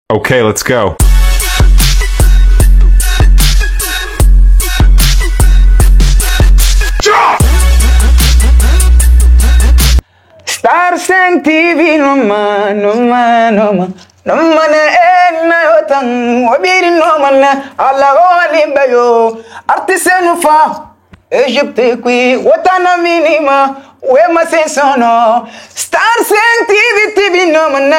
Okay, let's go. Star 5 TV noma na na yotan wabiri noma na ala wali bayo artisanu fa Egypte qui watana minima we masensono Star 5 TV noma na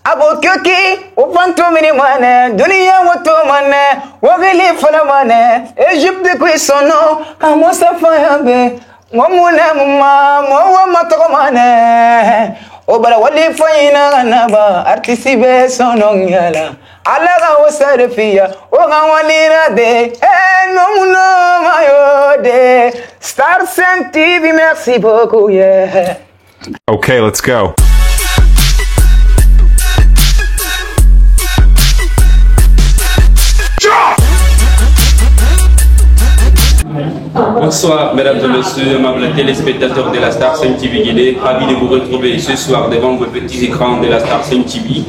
abo kyoki ufanto minimane dunia wato mane wabili fala mane Egypte qui sono amosa fayabe Mwamuna mama mwa matokomane Obara wali fayina naba artisibe sonongala Alaga wasarefia Oga walira de Mwamuna mayode Star 5 TV merci beaucoup yeah. Okay, let's go. Bonsoir mesdames et messieurs, amables téléspectateurs de la Star 5 TV Guinée, ravi de vous retrouver ce soir devant vos petits écrans de la Star 5 TV.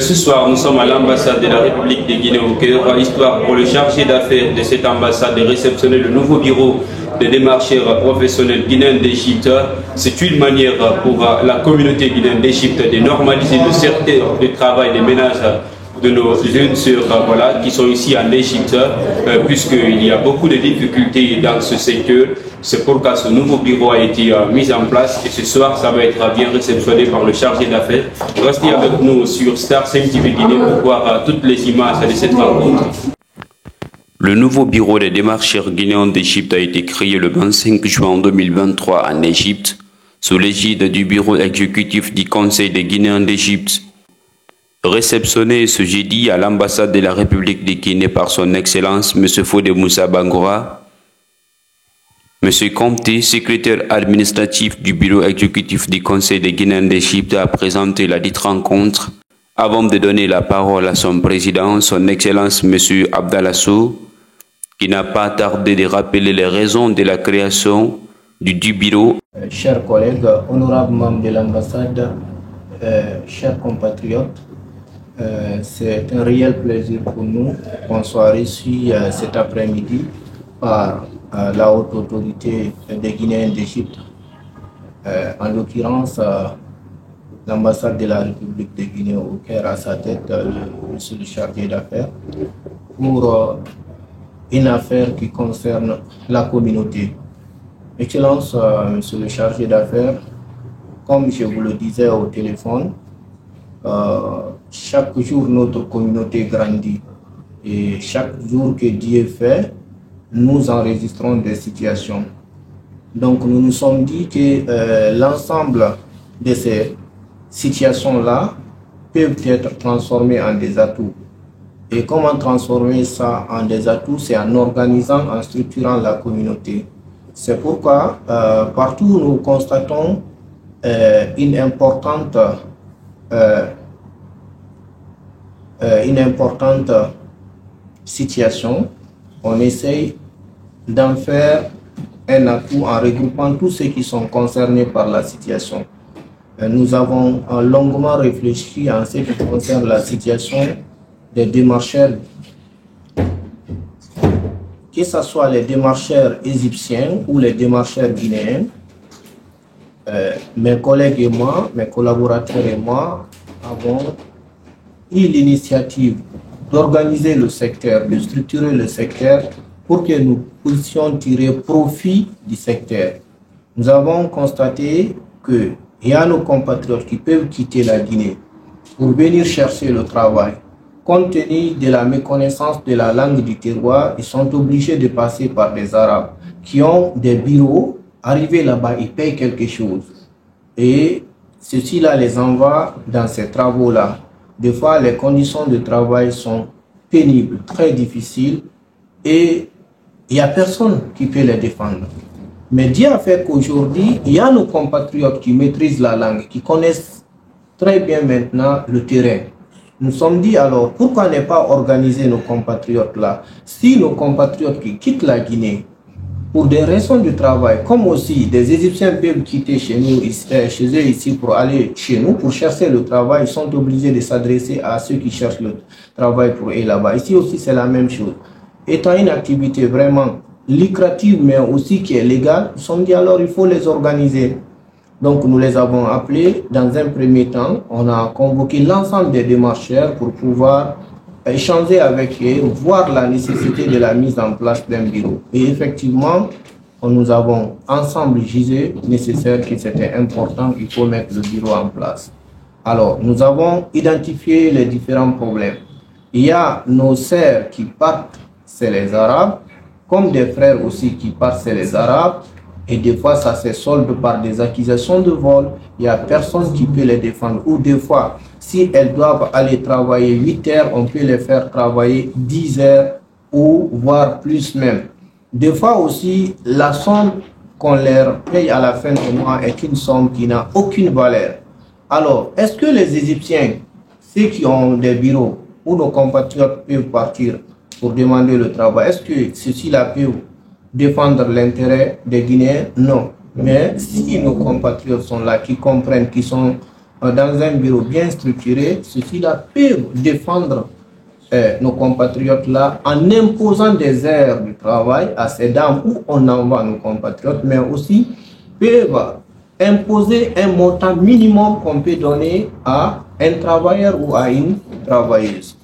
Ce soir, nous sommes à l'ambassade de la République de Guinée au cœur, histoire pour le chargé d'affaires de cette ambassade de réceptionner le nouveau bureau de démarcheurs professionnels guinéens d'Égypte. C'est une manière pour la communauté guinéenne d'Égypte de normaliser le secteur de travail des ménages de nos jeunes sœurs voilà, qui sont ici en Égypte, puisqu'il y a beaucoup de difficultés dans ce secteur. C'est pourquoi ce nouveau bureau a été mis en place et ce soir, ça va être bien réceptionné par le chargé d'affaires. Restez avec nous sur Star 5 TV Guinée pour voir toutes les images de cette rencontre. Le nouveau bureau des démarcheurs guinéens d'Égypte a été créé le 25 juin 2023 en Égypte, sous l'égide du bureau exécutif du Conseil des Guinéens d'Égypte. Réceptionné ce jeudi à l'ambassade de la République de Guinée par son Excellence M. Fodé Moussa Bangora, M. Comté, secrétaire administratif du bureau exécutif du Conseil des Guinéens d'Égypte, a présenté la dite rencontre avant de donner la parole à son président, son Excellence M. Abdallah Sow, qui n'a pas tardé de rappeler les raisons de la création du bureau. Chers collègues, honorables membres de l'ambassade, chers compatriotes, c'est un réel plaisir pour nous qu'on soit reçus cet après-midi par la haute autorité des Guinéens d'Égypte, en l'occurrence l'ambassade de la République de Guinée au Caire à sa tête, monsieur le chargé d'affaires, pour une affaire qui concerne la communauté. Excellence, monsieur le chargé d'affaires, comme je vous le disais au téléphone, chaque jour notre communauté grandit et chaque jour que Dieu fait, nous enregistrons des situations. Donc nous nous sommes dit que l'ensemble de ces situations-là peuvent être transformées en des atouts. Et comment transformer ça en des atouts? C'est en organisant, en structurant la communauté. C'est pourquoi partout nous constatons une importante situation. On essaye d'en faire un atout en regroupant tous ceux qui sont concernés par la situation. Nous avons longuement réfléchi en ce qui concerne la situation des démarcheurs, que ce soit les démarcheurs égyptiens ou les démarcheurs guinéens. Mes collègues et moi, mes collaborateurs et moi avons eu l'initiative d'organiser le secteur, de structurer le secteur pour que nous puissions tirer profit du secteur. Nous avons constaté qu'il y a nos compatriotes qui peuvent quitter la Guinée pour venir chercher le travail. Compte tenu de la méconnaissance de la langue du terroir, ils sont obligés de passer par des Arabes qui ont des bureaux. Arrivés là-bas, ils payent quelque chose. Et ceci-là les envoie dans ces travaux-là. Des fois, les conditions de travail sont pénibles, très difficiles, et il n'y a personne qui peut les défendre. Mais Dieu a fait qu'aujourd'hui, il y a nos compatriotes qui maîtrisent la langue, qui connaissent très bien maintenant le terrain. Nous sommes dit alors, pourquoi ne pas organiser nos compatriotes là? Si nos compatriotes qui quittent la Guinée pour des raisons de travail, comme aussi des Égyptiens peuvent quitter chez eux ici pour aller chez nous, pour chercher le travail, ils sont obligés de s'adresser à ceux qui cherchent le travail pour eux là-bas. Ici aussi, c'est la même chose. Étant une activité vraiment lucrative, mais aussi qui est légale, nous sommes dit alors il faut les organiser. Donc nous les avons appelés. Dans un premier temps, on a convoqué l'ensemble des démarcheurs pour pouvoir échanger avec eux, voir la nécessité de la mise en place d'un bureau. Et effectivement, nous avons ensemble jugé nécessaire que c'était important, il faut mettre le bureau en place. Alors, nous avons identifié les différents problèmes. Il y a nos sœurs qui partent, c'est les Arabes, comme des frères aussi qui partent, c'est les Arabes. Et des fois, ça se solde par des accusations de vol. Il n'y a personne qui peut les défendre. Ou des fois, si elles doivent aller travailler 8 heures, on peut les faire travailler 10 heures ou voire plus même. Des fois aussi, la somme qu'on leur paye à la fin du mois est une somme qui n'a aucune valeur. Alors, est-ce que les Égyptiens, ceux qui ont des bureaux, où nos compatriotes peuvent partir pour demander le travail, est-ce que ceux-ci-là peuvent défendre l'intérêt des Guinéens? Non. Mais si nos compatriotes sont là, qui comprennent, qui sont dans un bureau bien structuré, ceux-ci-là peuvent défendre nos compatriotes-là en imposant des heures de travail à ces dames où on envoie nos compatriotes, mais aussi peuvent imposer un montant minimum qu'on peut donner à un travailleur ou à une travailleuse.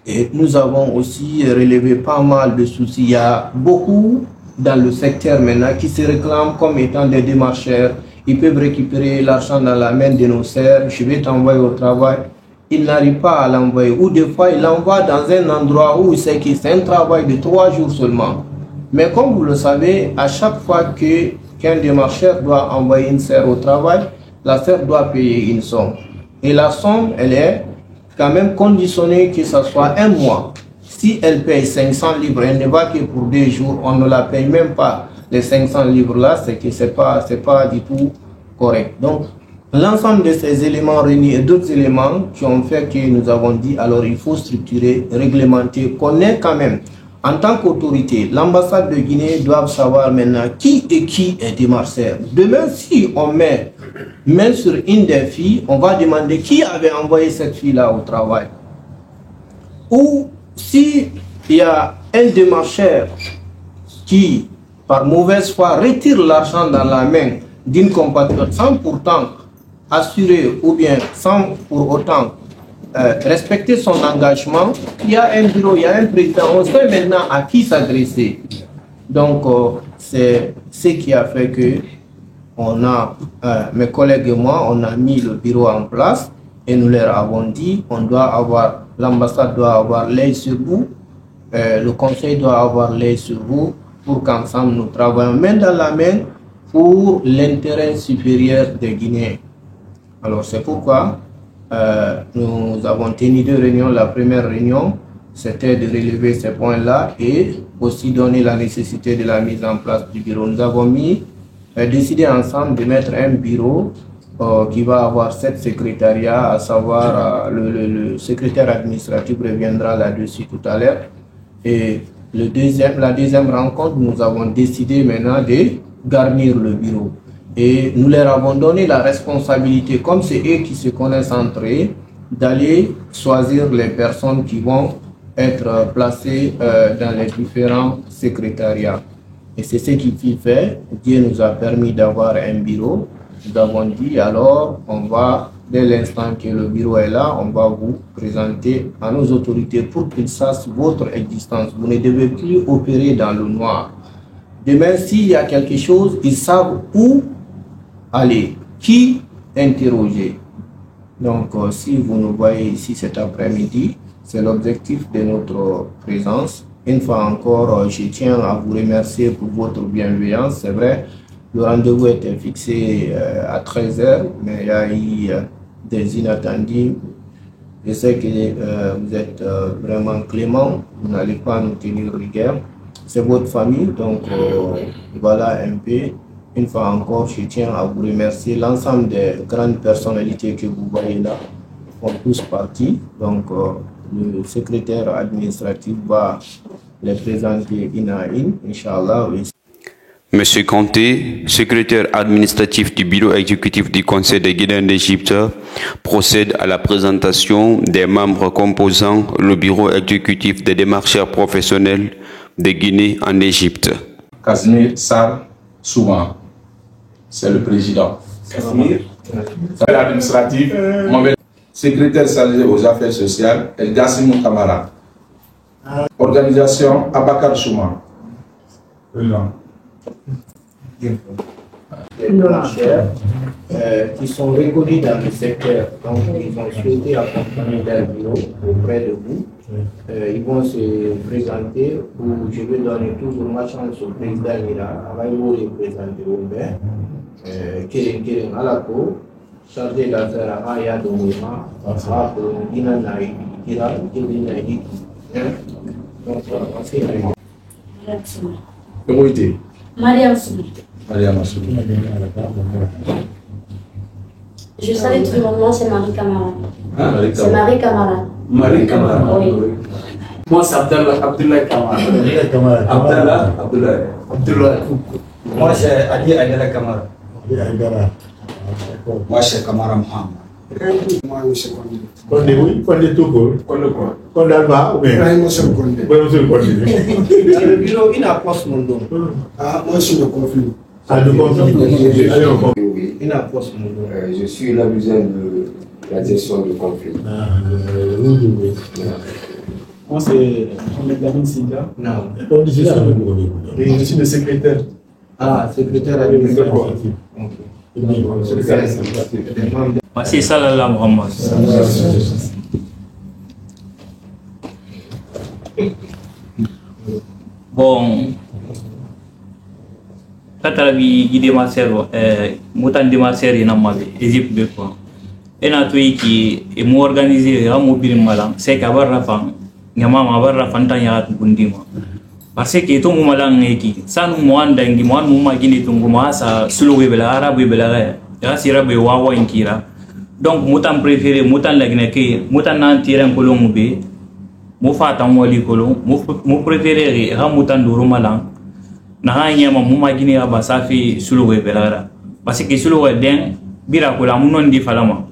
Et nous avons aussi relevé pas mal de soucis. Il y a beaucoup dans le secteur maintenant qui se réclament comme étant des démarcheurs. Ils peuvent récupérer l'argent dans la main de nos sœurs. Je vais t'envoyer au travail. Ils n'arrivent pas à l'envoyer. Ou des fois, ils l'envoient dans un endroit où c'est que c'est un travail de 3 jours seulement. Mais comme vous le savez, à chaque fois qu'un démarcheur doit envoyer une sœur au travail, la sœur doit payer une somme. Et la somme, elle est quand même conditionnée que ce soit un mois. Si elle paye 500 livres, elle ne va que pour 2 jours, on ne la paye même pas les 500 livres là, c'est que c'est pas du tout correct. Donc, l'ensemble de ces éléments réunis et d'autres éléments qui ont fait que nous avons dit, alors il faut structurer, réglementer, connaître quand même. En tant qu'autorité, l'ambassade de Guinée doit savoir maintenant qui est démarcheur. Demain, si on met main sur une des filles, on va demander qui avait envoyé cette fille-là au travail. Ou si il y a un démarcheur qui, par mauvaise foi, retire l'argent dans la main d'une compatriote sans pourtant assurer ou bien sans pour autant respecter son engagement, il y a un bureau, il y a un président, on sait maintenant à qui s'adresser. Donc, c'est ce qui a fait que mes collègues et moi, on a mis le bureau en place et nous leur avons dit, l'ambassade doit avoir l'œil sur vous, le conseil doit avoir l'œil sur vous pour qu'ensemble nous travaillons main dans la main pour l'intérêt supérieur des Guinéens. Alors, c'est pourquoi nous avons tenu 2 réunions. La première réunion, c'était de relever ces points-là et aussi donner la nécessité de la mise en place du bureau. Nous avons décidé ensemble de mettre un bureau qui va avoir 7 secrétariats, à savoir le secrétaire administratif reviendra là-dessus tout à l'heure. Et la deuxième rencontre, nous avons décidé maintenant de garnir le bureau. Et nous leur avons donné la responsabilité, comme c'est eux qui se connaissent entre eux, d'aller choisir les personnes qui vont être placées dans les différents secrétariats. Et c'est ce qui fut fait. Dieu nous a permis d'avoir un bureau. Nous avons dit alors, dès l'instant que le bureau est là, on va vous présenter à nos autorités pour qu'ils sachent votre existence. Vous ne devez plus opérer dans le noir. Demain, s'il y a quelque chose, ils savent où aller, qui interroger. Donc, si vous nous voyez ici cet après-midi, c'est l'objectif de notre présence. Une fois encore, je tiens à vous remercier pour votre bienveillance. C'est vrai, le rendez-vous était fixé à 13 h, mais il y a eu des inattendus. Je sais que vous êtes vraiment clément, vous n'allez pas nous tenir rigueur. C'est votre famille, donc voilà un peu. Une fois encore, je tiens à vous remercier. L'ensemble des grandes personnalités que vous voyez là font tous partie. Donc, le secrétaire administratif va les présenter une à une, Inch'Allah. Oui. Monsieur Conté, secrétaire administratif du bureau exécutif du Conseil des Guinéens d'Égypte, procède à la présentation des membres composant le bureau exécutif des démarcheurs professionnels de Guinée en Égypte. Casimir Sar Souma, c'est le président. Casimir, administratif, secrétaire chargé aux affaires sociales, El Gassimou Kamara. Organisation Abakar Souma. Les démarcheurs qui sont reconnus dans le secteur, donc ils ont souhaité accompagner leur bureau auprès de vous. Ils vont se présenter où je vais donner toujours ma chance au président Mira, avant de les présenter au maire, Kéren Alako, chargé d'affaires à Aya de Mouma, à Dina Naï, Kira, Kéren Naï. Donc, c'est Comment était Mariam Souli. Mariam Souli. Je savais tout le monde, c'est Marie Camara. Hein? C'est Marie Camara. Marie Camara. Oui. Moi, c'est Abdullah Kamara. Abdullah. Moi, c'est Ali Aïdara Kamara. Moi, c'est Kamara Mohamed. Moi, c'est Condé. Condé, oui, Condé tout court. Condé quoi? Condé Alba, ou bien? Moi, c'est Condé. Oui, monsieur Condé. dans le bureau, il n'a pas ce nom. Ah, moi, je suis le conflit. Ah, le conflit. Allez, on conflit. Oui. Il n'a pas ce nom. Je suis l'amusant de la gestion du conflit. Oui. Moi, c'est Mohamed Lamine Sida. Non. On dit ça. Et je suis le secrétaire. Ah, secrétaire administratif. C'est ça là, Mohamed. Bon, katara bi guide marcel mutan de marcel ina mabe Égypte be quoi ena to yiki e mo organiser ha mo birim malam c'est ka barra fam nyama ma barra fanta ya gundima parce que to mo malang yiki sanu mo anda ngi mo mo ma gine to ngoma sa sulo we bela arabu bela ya sira be wawa inkira donc mutan préféré mutan lagine ke mutan nan tiran ko longu be mo fatan wali ko mo préféré ha mutan duru malang na hanya mamuma gini aba safi suluwe belara parce que suluwe den bira ko la munon di falama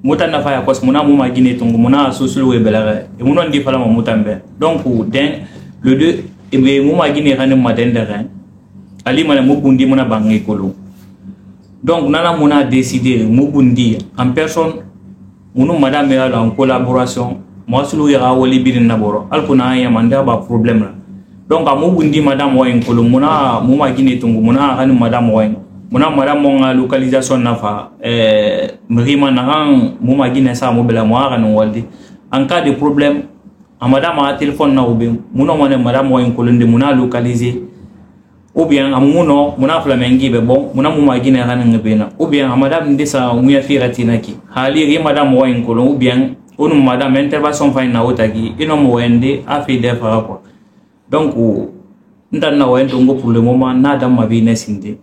mutan na faya kos muna muma gini tungu muna so suluwe belara e munon di falama mutambe donc den le deux e be muma gini hanem maden de ren ali mala mubundi muna bangi kolo donc nana muna décider mubundi en personne munu madame ala en collaboration mo suluwe ga wali birin naboro alkuna ya manda ba problème la donc amu bundi madame wayin kolo muna muma gine tungu muna hani madame wayin muna madame monga localisation nafa mrima nangang muma gine sa mo bela mo kan waldi en cas de problème a madame a téléphone na obi muna mone madame wayin kolo ndi muna localiser ou bien amuno muna flamengi be bon muna muma gine kan ngabena ou bien a madame ndesa muya firatina ki hali ri madame wayin kolo ou bien onu madame intervention fa na otagi ino mo wende afi defa quoi. Donc, nous avons pour le moment nada mabine sinde.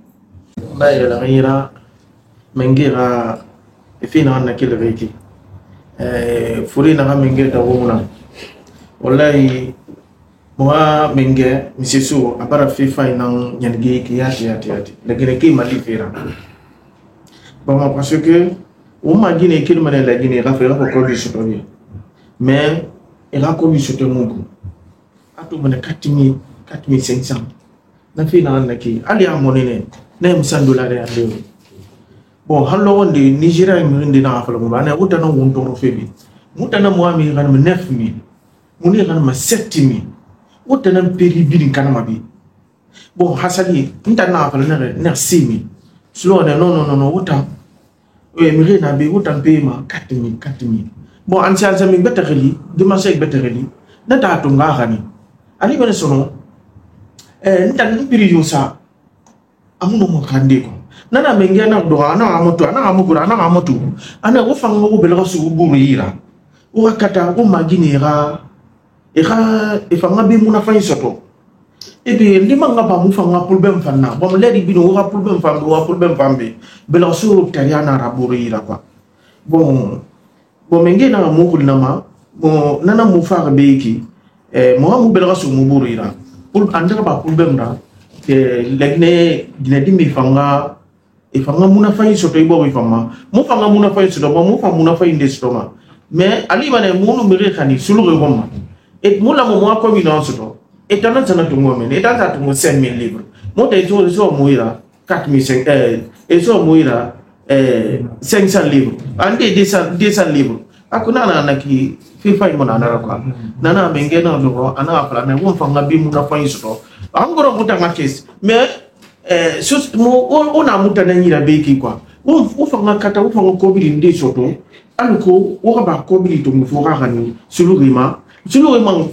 Baye la gira mengira fina na kile reiki. Furi na mengira ta wona. Wallahi moi menge monsieur Sou abara fifa ina nyangi ki yati. Lakini ki mali fira. Bon parce que on m'a dit que le la Guinée a fait ko du soutien. Mais il a ko du soutien mon atu mana 4500 na fina na ki ali amonene na $100 ya leo bon hallo wonde Nigeria mi ndi na afala mo bana utana wonto ro febi mutana mo ami kan 9000 muni kan 7000 utana peri bidin kan mabi bon hasali ntana afala na 6000 sulo na no uta mi rena be utan pema 4000 bon ansial sami betereli dimanche betereli na tatu ngahani ali bene sono ntan biri yosa amuno mo kande ko nana mengia na do ana amoto ana wo fanga wo bela su buru yira wo kata wo magini e fanga bi muna fa soto e be ndima ngaba mu fanga problem fanna bom ledi bino wo problem fambe bela su tariana raburu yira kwa bon mengia na mo kulina ma bon nana mo fa be ki Moi, je suis un peu de temps. Pour andra ba problem na legne ginedi mi fanga e fanga muna fay soto ibo mi fama mo fanga muna fay soto mo fanga muna fay inde soto ma mais ali bane munu mere khani sulu re gomma et mo la mo ko mi na soto et tan tan to mo men et tan tan mo 5000 livres mo te so mo ira 4000 et so mo ira 500 livres ande 200 livres akuna na ki FIFA mo na na kwa nana mengena do ana afla me won fanga bi mu na fay soto angoro mutanga case mais mo ona mutana nyira be ki kwa won fanga kata won fanga ko bi ndi soto aluko wo ba ko bi to mu fo ga ni sulurima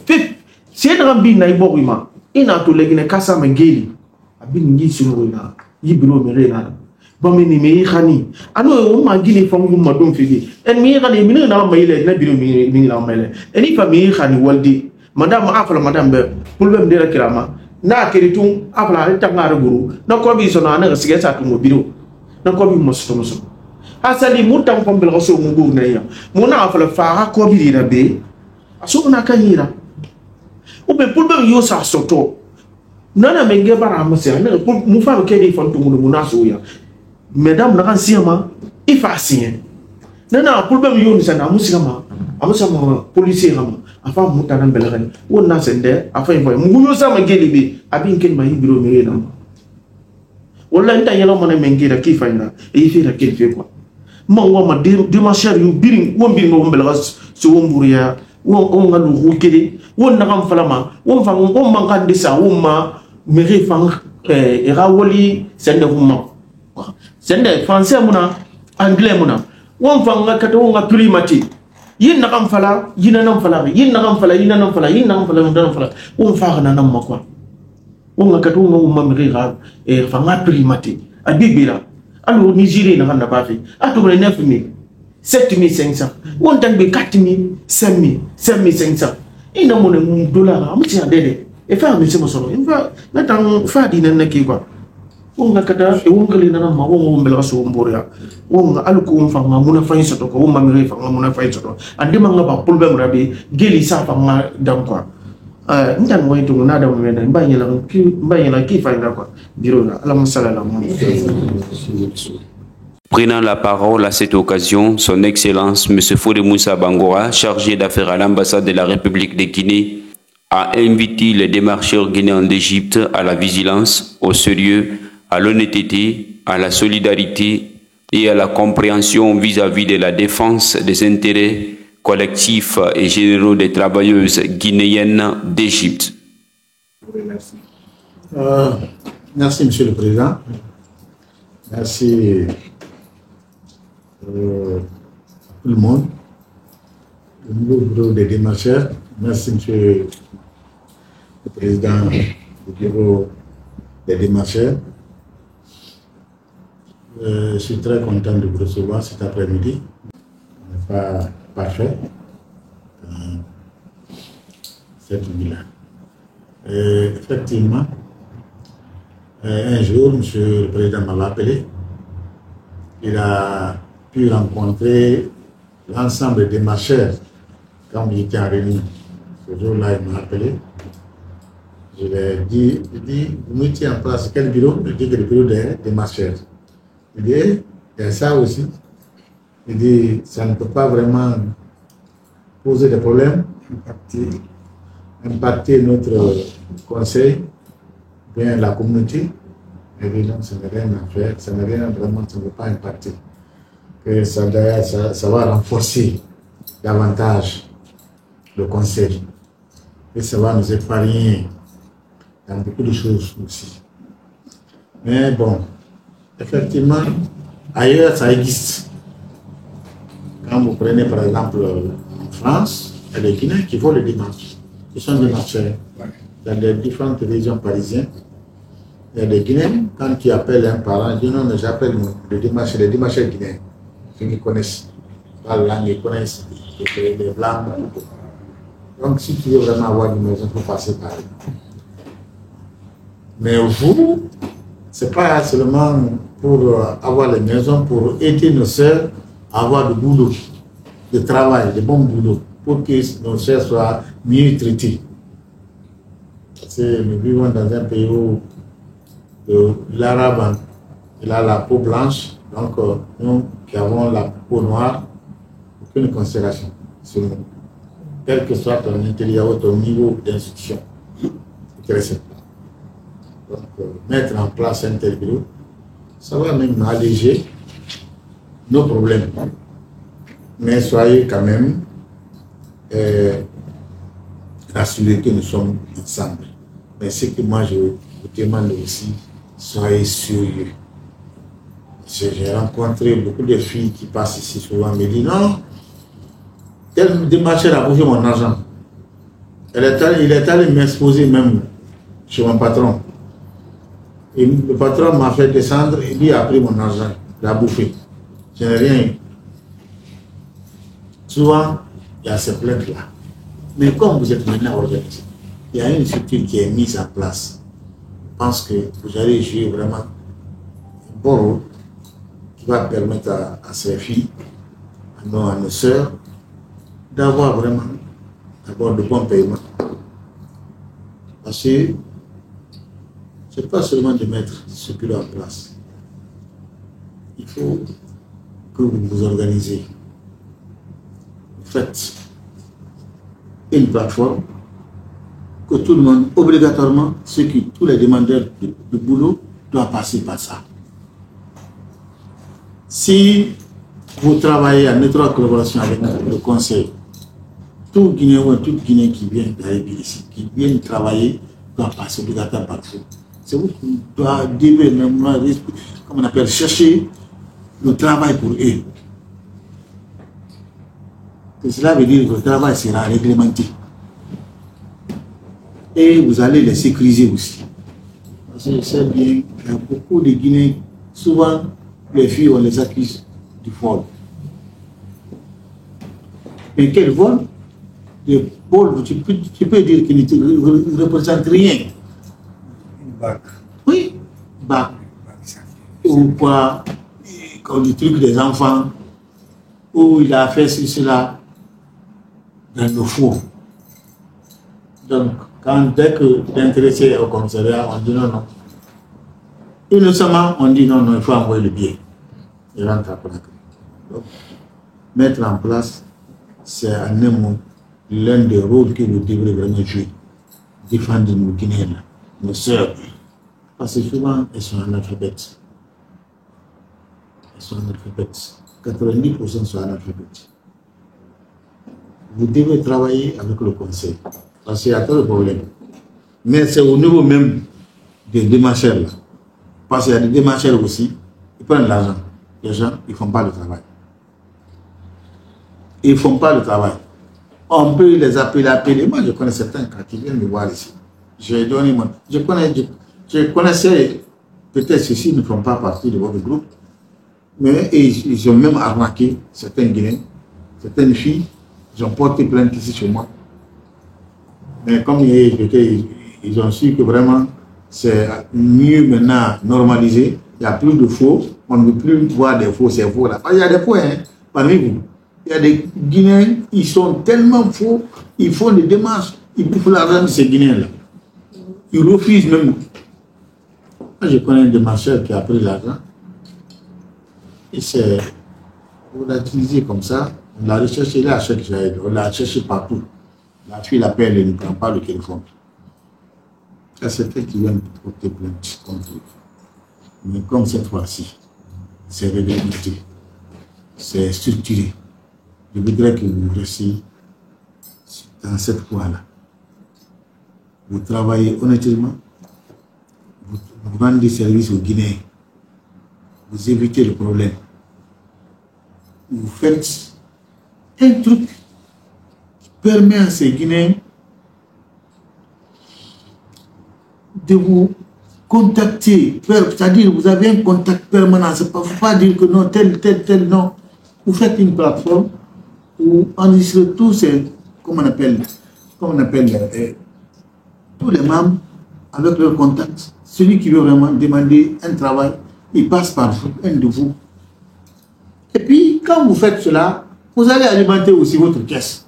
fit c'est dans bi na iborima ina to legine kasa mengeli abin ngi sulurina yibiro merena bamini me khani ano o magini fangu madum figi en mi khani min na mayle na biro mi na mayle eni fami khani waldi madam afala madam be pulbem de kirama na keritum afala ta ngara guru na ko bi sona na sige sa to biro na ko bi mosto asali mutam fam bel rasul mu gur ne ya muna afala fa ko bi dira be asu na kanyira o be pulbem yo sa soto nana menge bara amase na mu fa ke di fantu mu na so ya mesdames na kan siama ifa sien nana problème yoni sana musigama amusama policier ngama afa mutana belagani wonna sende afa info muguyo sama gelibi abin ken ma hibiro mirena wala nta yelo mona mengira kifaina e fira ken fe quoi mo ma dimanche yu biring won biring won belagas so womburia won ngalu hukede won nakam falama won fa won mangande sa won ma meri fang era woli sende humma sende français muna anglais muna won fanga kata won ga primati yin nakam fala yin nam fala yin nakam fala yin nam fala yin nakam fala yin fala won fa na nam makwa won ga kata won mamri ga e fanga primati abibira alo Nigeria na handa bafi atu ne 9000 7500 won tan be 4000 5000 5500 ina mo ne dollar am ci adede e fa mi se mo solo infa na tan fa di nan ki quoi wonga kata e wongali nana ma wongo mbel aso mboria wonga alko won fanga muna fay soto ko won mamire fanga muna fay soto ande manga ba problem rabi geli sa fanga dam quoi ndan moy to na dam wenda mbanyela ki fay na quoi biro na ala musalla Prenant la parole à cette occasion, son Excellence M. Fodé Moussa Bangora, chargé d'affaires à l'ambassade de la République de Guinée, a invité les démarcheurs guinéens d'Égypte à la vigilance, au sérieux, à l'honnêteté, à la solidarité et à la compréhension vis-à-vis de la défense des intérêts collectifs et généraux des travailleuses guinéennes d'Égypte. Merci. Merci, Monsieur le Président. Merci tout le monde, le nouveau bureau des démarcheurs. Merci, Monsieur le Président du bureau des démarcheurs. Je suis très content de vous recevoir cet après-midi. Ce n'est pas parfait dans cette ville-là. Effectivement, un jour, Monsieur le Président m'avait appelé. Il a pu rencontrer l'ensemble des démarcheurs quand il était en réunion. Ce jour-là, il m'a appelé. Je lui ai dit, vous mettez en place quel bureau? Il dit que le bureau des démarcheurs. Il dit, il y a ça aussi. Il dit, ça ne peut pas vraiment poser des problèmes, impacter notre conseil, bien la communauté. Il dit, non, ça n'a rien à faire, ça n'a rien vraiment, ça ne peut pas impacter. Que ça va renforcer davantage le conseil. Et ça va nous épargner dans beaucoup de choses aussi. Mais bon, effectivement, ailleurs ça existe. Quand vous prenez par exemple en France, il y a des Guinéens qui vont les démarches, qui sont des démarcheurs. Dans les différentes régions parisiennes, il y a des Guinéens, quand tu appelles un parent, ils disent non, mais j'appelle les démarcheurs guinéens, ceux qui connaissent pas la langue, ils connaissent les blancs. Donc si tu veux vraiment avoir une maison, il faut passer par eux. Mais vous, ce n'est pas seulement pour avoir les maisons, pour aider nos sœurs à avoir du boulot, de travail, de bon boulot, pour que nos sœurs soient mieux traitées. Nous vivons dans un pays où l'arabe, il a la peau blanche, donc nous qui avons la peau noire, aucune considération sur nous. Quel que soit ton intelligence, ton niveau d'instruction, c'est très simple. Donc, mettre en place un tel bureau, ça va même alléger nos problèmes. Mais soyez quand même rassurés que nous sommes ensemble. Mais ce que moi je vous demande aussi, soyez sérieux. J'ai rencontré beaucoup de filles qui passent ici souvent me disent non, tel démarcheur a bougé mon argent. Il est allé m'exposer même chez mon patron. Et le patron m'a fait descendre et lui a pris mon argent, il a bouffé. Je n'ai rien eu. Souvent, il y a ces plaintes-là. Mais comme vous êtes maintenant organisé, il y a une structure qui est mise en place. Je pense que vous allez jouer vraiment un bon rôle qui va permettre à ces filles, à nos sœurs, d'avoir vraiment d'abord de bons paiements. Parce que ce n'est pas seulement de mettre ce bureau en place. Il faut que vous vous organisez. Vous faites une plateforme que tout le monde, obligatoirement, tous les demandeurs de boulot doivent passer par ça. Si vous travaillez en étroite collaboration avec le conseil, tout Guinéen ou tout Guinéen qui vient d'arriver ici, qui vient travailler, doit passer obligatoirement par vous. C'est vous qui devez, comme on appelle, chercher le travail pour eux. Et cela veut dire que le travail sera réglementé. Et vous allez les sécuriser aussi. Parce que je sais bien qu'il y a beaucoup de Guinéens, souvent les filles, on les accuse du vol. Mais quel vol? Le vol, tu peux dire qu'il ne représente rien. Oui, bac. Ou quoi, comme le truc des enfants, où il a fait cela dans le four. Donc, dès que l'intéressé est au commissariat, on dit non. Innocemment, on dit non, il faut envoyer le billet. Il rentre à Conakry. Donc, mettre en place, c'est un mot l'un des rôles que nous devrions vraiment jouer. Défendre nos Guinéens, nos sœurs. Parce que souvent, elles sont analphabètes. Elles sont analphabètes. 90% sont analphabètes. Vous devez travailler avec le conseil. Parce qu'il y a pas de problème. Mais c'est au niveau même des démarcheurs là. Parce qu'il y a des démarcheurs aussi, ils prennent l'argent. Les gens, ils ne font pas le travail. Ils ne font pas le travail. On peut les appeler. Moi, je connais certains qui viennent me voir ici. J'ai donné mon. Je connaissais peut-être ceux-ci ne font pas partie de votre groupe, mais ils ont même arnaqué certains Guinéens, certaines filles. Ils ont porté plainte ici chez moi. Mais comme ils ont su que vraiment c'est mieux maintenant normalisé, il n'y a plus de faux, on ne veut plus voir des faux, c'est faux là. Il y a des faux parmi vous. Il y a des Guinéens, ils sont tellement faux, ils font des démarches, ils bouffent l'argent de ces Guinéens là. Ils refusent même. Moi, je connais un démarcheur qui a pris l'argent. Et c'est. On l'a utilisé comme ça. On l'a recherché là à chaque jour. On l'a cherché partout. La fille l'appelle et ne prend pas le téléphone. Il y a certains qui viennent porter plainte contre lui. Mais comme cette fois-ci, c'est réglementé, c'est structuré, je voudrais que vous restiez dans cette voie-là. Vous travaillez honnêtement, vous rendez des services aux Guinéens, vous évitez le problème. Vous faites un truc qui permet à ces Guinéens de vous contacter, c'est-à-dire vous avez un contact permanent. Il ne faut pas dire que non, tel, non. Vous faites une plateforme où enregistrez tous ces, comment on appelle tous les membres avec leur contact. Celui qui veut vraiment demander un travail, il passe par vous, un de vous. Et puis, quand vous faites cela, vous allez alimenter aussi votre caisse.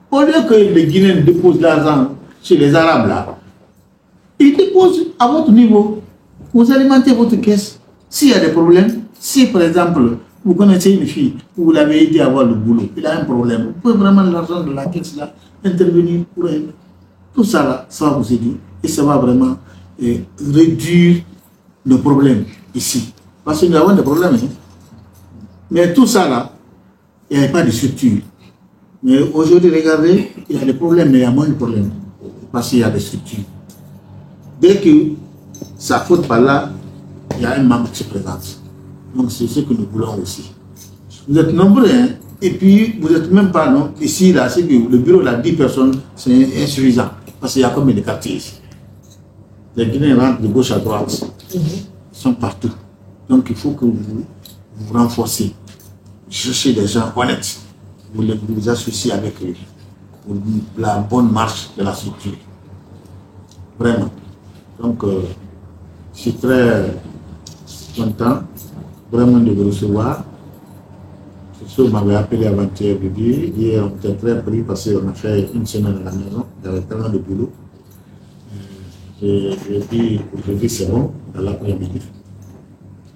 Au lieu que les Guinéens déposent l'argent chez les Arabes là, suppose, à votre niveau, vous alimentez votre caisse. S'il y a des problèmes, si par exemple, vous connaissez une fille, vous l'avez aidé à avoir le boulot, il a un problème, vous pouvez vraiment l'argent de la caisse là intervenir pour elle. Tout ça là, ça va vous aider et ça va vraiment réduire nos problèmes ici. Parce que nous avons des problèmes. Hein. Mais tout ça là, il n'y avait pas de structure. Mais aujourd'hui, regardez, il y a des problèmes, mais il y a moins de problèmes. Parce qu'il y a des structures. Dès que ça faute par là, il y a un manque qui se présente. Donc c'est ce que nous voulons aussi. Vous êtes nombreux, hein? Et puis vous n'êtes même pas, non? Ici, là, c'est que le bureau de 10 personnes, c'est insuffisant. Parce qu'il y a comme des quartiers ici. Les Guinéens rentrent de gauche à droite. Ils sont partout. Donc il faut que vous renforcez. Cherchez des gens honnêtes. Vous les associez avec eux pour la bonne marche de la structure. Vraiment. Donc, je suis très content vraiment de vous recevoir. C'est sûr, vous m'avez appelé avant-hier de dire. Hier, on était très pris parce qu'on a fait une semaine à la maison. Il y avait tellement de boulot. J'ai dit, aujourd'hui, c'est bon, dans l'après-midi.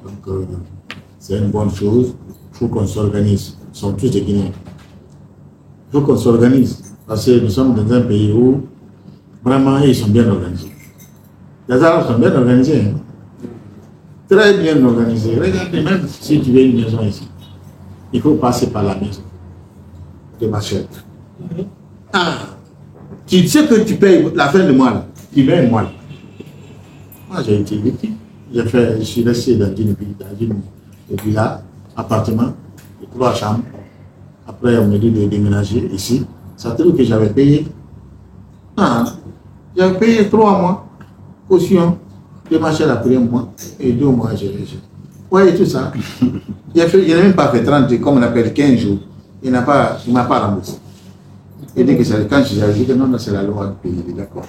Donc, c'est une bonne chose. Il faut qu'on s'organise. Ils sont tous des Guinéens. Il faut qu'on s'organise. Parce que nous sommes dans un pays où, vraiment, ils sont bien organisés. Les Arabes sont bien organisés. Hein? Très bien organisés. Regardez, même si tu veux une maison ici, il faut passer par la maison de Machette. Ah, tu sais que tu payes la fin de mois, là. Tu payes un mois. Là. Moi, j'ai été victime. Je suis resté dans une villa, appartement, 3 chambres. Après, on m'a dit de déménager ici. Ça veut dire que j'avais payé. Ah, j'avais payé 3 mois. Caution. De Machette après un mois. Et 2 mois, j'ai réussi. Vous voyez tout ça. Il n'a même pas fait 30, comme on appelle 15 jours. Il ne m'a pas remboursé. Il dit que c'est quand j'ai ajouté, non, c'est la loi du pays, d'accord.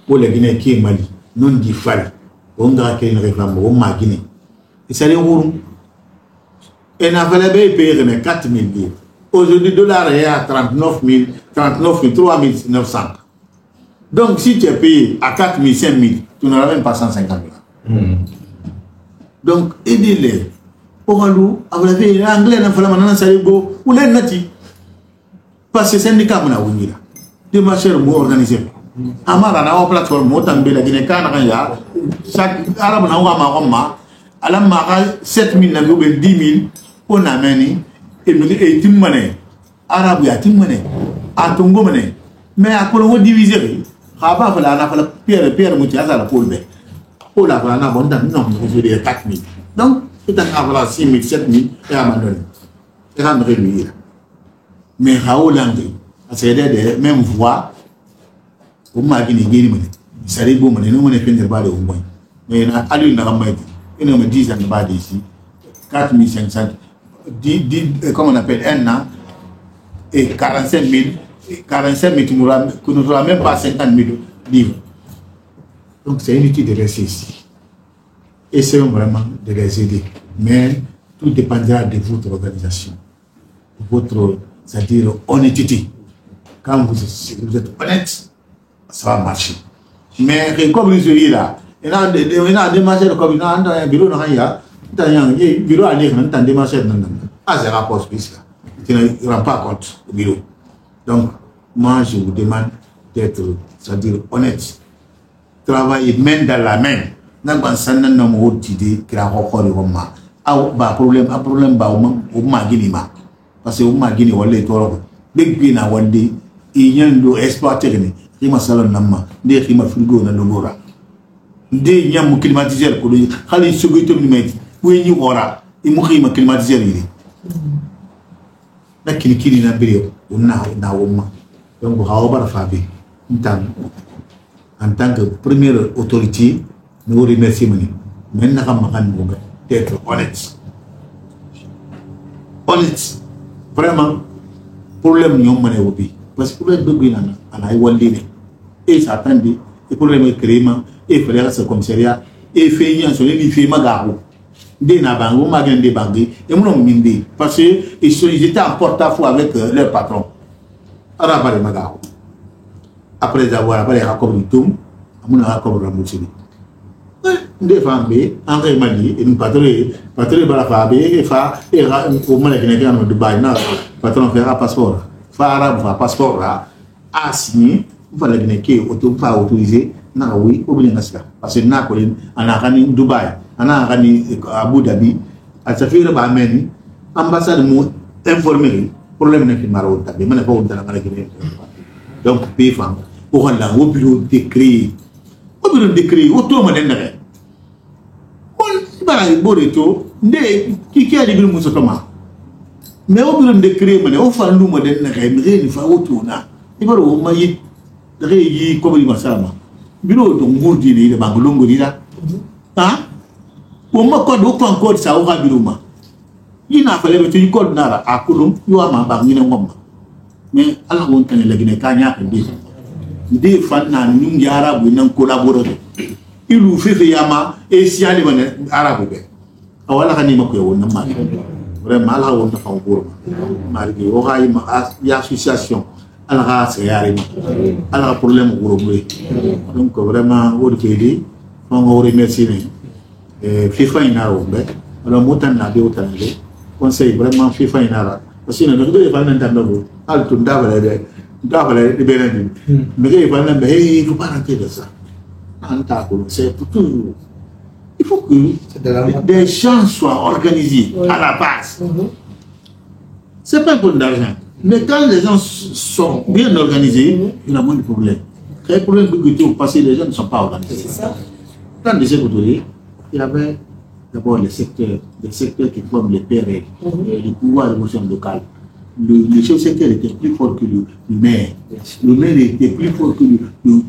Guinée qui est Mali, non dit Fal, on a créé une réclame, on m'a Guinée. Et ça les roule. Et n'a pas payé 4 000 livres. Aujourd'hui, le dollar est à 39 3 900. Donc, si tu es payé à 4 000, 5 000, tu n'auras même pas 150 000. Donc, aidez-les. Pour nous, avec l'anglais, ou les natifs. Parce que c'est un syndicat qui est là. Des marchés organisés. Amara na plateforme autant de la Guinée Canada, chaque arabe na ma ala ma 7 000 na 10 000 on a mené et timmané arabe ya timmané a tongo mané mais à quoi on diviser haba fala na fala pierre muti à la polbe pour la fala na bon dan non je dis 4 000 donc tout en avoir 6 000 7 000 et abandonné et rendre lui mais Haolandé c'est des même voix au magini gini mane sari bo mane no mane fender ba de au moins mais na ali na ramay ina me 10 ans ba de ici 4500 comment on appelle un an et 45 000 qui nous aura même pas 50 000 livres. Donc c'est inutile de rester ici. Essayons vraiment de les aider. Mais tout dépendra de votre organisation, votre, c'est-à-dire honnêteté. Quand vous êtes honnête, ça va marcher. Mais comme vous êtes là, il y a des marchés comme il y a un bureau, il y a un bureau à lire, il y a des marchés. Ah, c'est un rapport spécial. Tu ne rends pas compte au bureau. Donc, moi, je vous demande d'être, c'est-à-dire honnête. Travailler main dans la main. N'a pas un nombre d'idées qui a encore le roman. Ah, problème, au Maguinima. Parce que au Maguini, on l'est trop. Big Pina, one day, il y a un exploité. Il m'a salon nama, des rimes frigo dans le Mora. Des yam climatiseur, Kali Suguito Nimeti, oui, you aura, il m'a climatiseur. La Kilikiri na Bio, ou na Woma. Donc, Haobar Fabi, en tant que première autorité, nous remercions. Maintenant, d'être honnête. Honnête. Vraiment, problème n'y a pas de parce que le problème à la Iwaldine. Et ça attendait, et pour le crément, et faire ce commissariat, et faire un soleil, il fait Magarou. des nabango, maguen des bangui, et mon mindi, parce qu'ils étaient en porte-à-faux avec leur patron. Arabare Magao. Après avoir appelé Jacob Nitoum, mon Jacob Ramoussini. Des femmes, André Mali, et nous patrouille Balafabe, et fa, et au Malakinagan de Dubaï, patron fera passeport. Fara, passeport là, a signé, il fallait pas autoriser, n'a oui, oubliez ça. Parce que n'a pas en Arani Dubaï, en Arani Abu Dhabi, à sa fille de Bameni, ambassade mot informé, problème n'est plus marron, mais pas au dans la Guinée. Donc, pays femme, au Rwanda, au bureau décrit, autour de l'Indien. Boreto, qui a dit que nous sommes mais au bureau de créer, mais au fond, nous sommes des fois autour. Il va au maïs, régi comme il m'a dit. Bureau de Mourdini, de Bangalongo, hein? Au moins, quand on encore ça, au bureau, il n'a fallu que tu code Nara à Coulomb, you are ma barrière. Mais alors, on tenait la Guinée Cagnac et des fans, nous y arabes, nous collaborons. Il nous fait Yama et si elle est arabe. Alors, elle a dit que vraiment, là, on a fait un cours. Malgré l'association, elle a fait un problème au Uruguay. Donc, vraiment, au pays, on remercie. FIFA in Arabe. Alors, Moutan n'a pas autant de conseil vraiment FIFA in Arabe. Parce que nous devons faire un temps alto d'avale de Bénin. Mais il ne faut pas rentrer de ça. C'est pour toujours. Il faut que des gens soient organisés à la base. Ce n'est pas un problème d'argent. Mais quand les gens sont bien organisés, il y a moins de problèmes. Il y a des problèmes parce que les gens ne sont pas organisés. Dans les écoutes, il y avait d'abord les secteurs qui forment les PRL, le pouvoir de l'émotion locale. Le chef secteur était plus fort que le maire. Le maire était plus fort que le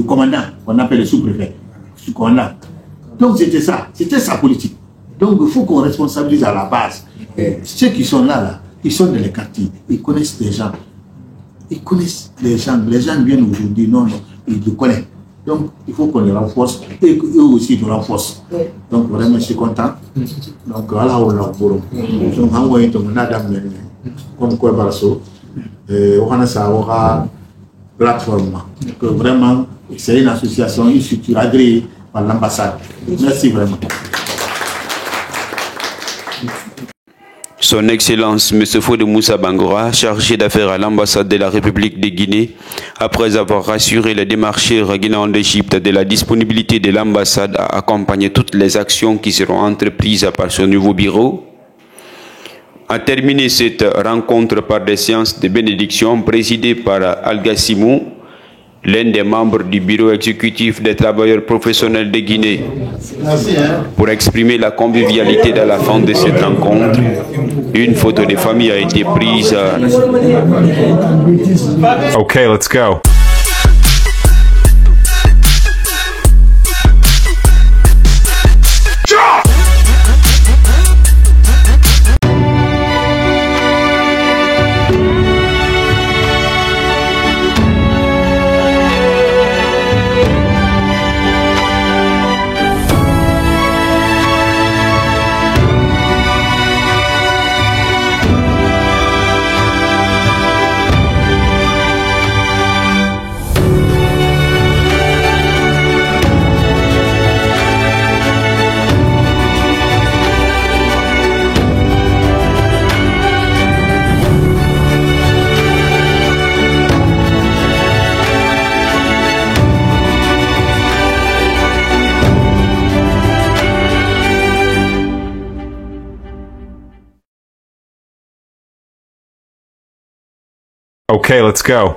commandant, qu'on appelle le sous-préfet. Donc c'était ça, c'était sa politique. Donc il faut qu'on responsabilise à la base. Ceux qui sont là, ils sont dans les quartiers, ils connaissent les gens. Ils connaissent les gens viennent aujourd'hui, non, ils le connaissent. Donc il faut qu'on les renforce et eux aussi nous renforcent. Donc vraiment je suis content. Donc voilà, on l'a pour eux. Donc envoyé ton madame comme quoi Barasso, on a ça, on a plateforme. Donc vraiment, c'est une association, une structure agréée par l'ambassade. Merci vraiment. Son Excellence M. Fodé Moussa Bangura, chargé d'affaires à l'ambassade de la République de Guinée, après avoir rassuré les démarcheurs guinéens d'Égypte de la disponibilité de l'ambassade à accompagner toutes les actions qui seront entreprises par son nouveau bureau, a terminé cette rencontre par des séances de bénédiction présidées par Alga Simou, l'un des membres du bureau exécutif des travailleurs professionnels de Guinée. Pour exprimer la convivialité à la fin de cette rencontre, une photo de famille a été prise. Okay, let's go. Okay, let's go.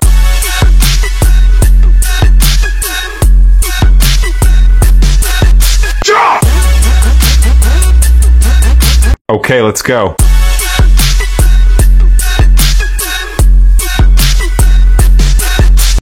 Okay, let's go.